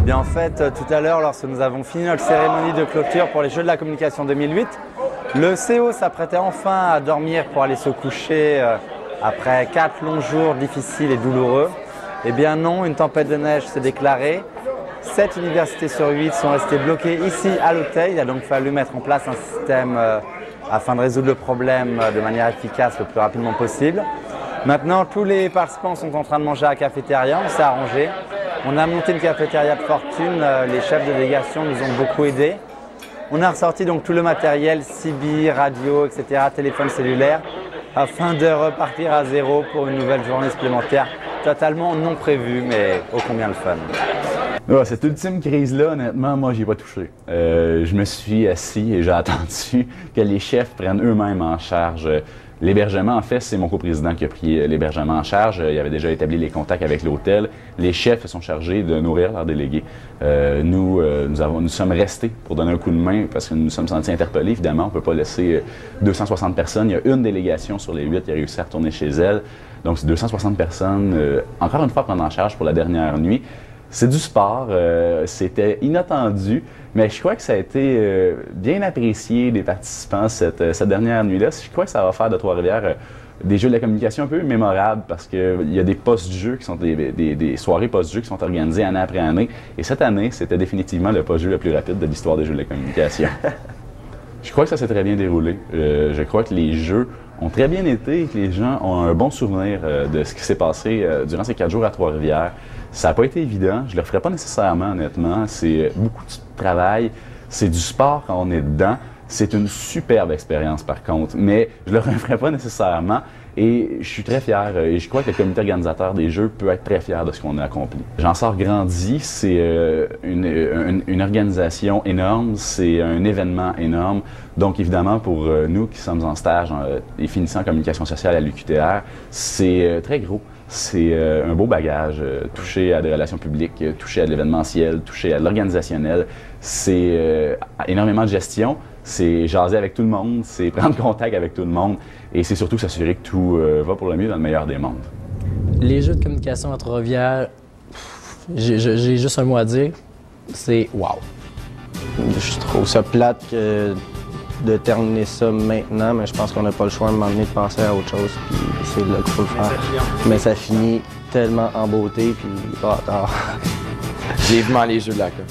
bien en fait, tout à l'heure, lorsque nous avons fini notre cérémonie de clôture pour les Jeux de la Communication 2008, le CO s'apprêtait enfin à dormir pour aller se coucher après 4 longs jours difficiles et douloureux. Eh bien non, une tempête de neige s'est déclarée. 7 universités sur 8 sont restées bloquées ici à l'hôtel. Il a donc fallu mettre en place un système afin de résoudre le problème de manière efficace le plus rapidement possible. Maintenant, tous les participants sont en train de manger à la cafétéria, on s'est arrangé. On a monté une cafétéria de fortune, les chefs de délégation nous ont beaucoup aidés. On a ressorti donc tout le matériel, CB, radio, etc., téléphone cellulaire, afin de repartir à zéro pour une nouvelle journée supplémentaire, totalement non prévue, mais ô combien le fun. Ouais, cette ultime crise-là, honnêtement, moi, j'y ai pas touché. Je me suis assis et j'ai attendu que les chefs prennent eux-mêmes en charge l'hébergement. En fait, c'est mon coprésident qui a pris l'hébergement en charge. Il avait déjà établi les contacts avec l'hôtel. Les chefs sont chargés de nourrir leurs délégués. Nous sommes restés pour donner un coup de main parce que nous nous sommes sentis interpellés. Évidemment, on ne peut pas laisser 260 personnes. Il y a une délégation sur les 8 qui a réussi à retourner chez elle. Donc, c'est 260 personnes, encore une fois, à prendre en charge pour la dernière nuit. C'est du sport, c'était inattendu, mais je crois que ça a été bien apprécié des participants cette dernière nuit-là. Je crois que ça va faire de Trois-Rivières des Jeux de la communication un peu mémorables parce qu'il y a des post-jeux qui sont des soirées post-jeux qui sont organisées année après année. Et cette année, c'était définitivement le post-jeu le plus rapide de l'histoire des Jeux de la communication. Je crois que ça s'est très bien déroulé. Je crois que les Jeux ont très bien été et que les gens ont un bon souvenir de ce qui s'est passé durant ces 4 jours à Trois-Rivières. Ça n'a pas été évident, je ne le ferai pas nécessairement, honnêtement. C'est beaucoup de travail, c'est du sport quand on est dedans. C'est une superbe expérience, par contre, mais je ne le referai pas nécessairement. Et je suis très fier, et je crois que le comité organisateur des Jeux peut être très fier de ce qu'on a accompli. J'en sors grandi, c'est une organisation énorme, c'est un événement énorme. Donc évidemment, pour nous qui sommes en stage et finissant en communication sociale à l'UQTR, c'est très gros. C'est un beau bagage, toucher à des relations publiques, toucher à de l'événementiel, toucher à de l'organisationnel. C'est énormément de gestion, c'est jaser avec tout le monde, c'est prendre contact avec tout le monde et c'est surtout s'assurer que tout va pour le mieux dans le meilleur des mondes. Les Jeux de communication à Trois-Rivières, j'ai juste un mot à dire, c'est wow! Je trouve ça plate de terminer ça maintenant, mais je pense qu'on n'a pas le choix à un moment donné de penser à autre chose, puis c'est là qu'il faut le faire. Mais ça finit tellement en beauté, puis pas tard. Vivement les Jeux de la COP.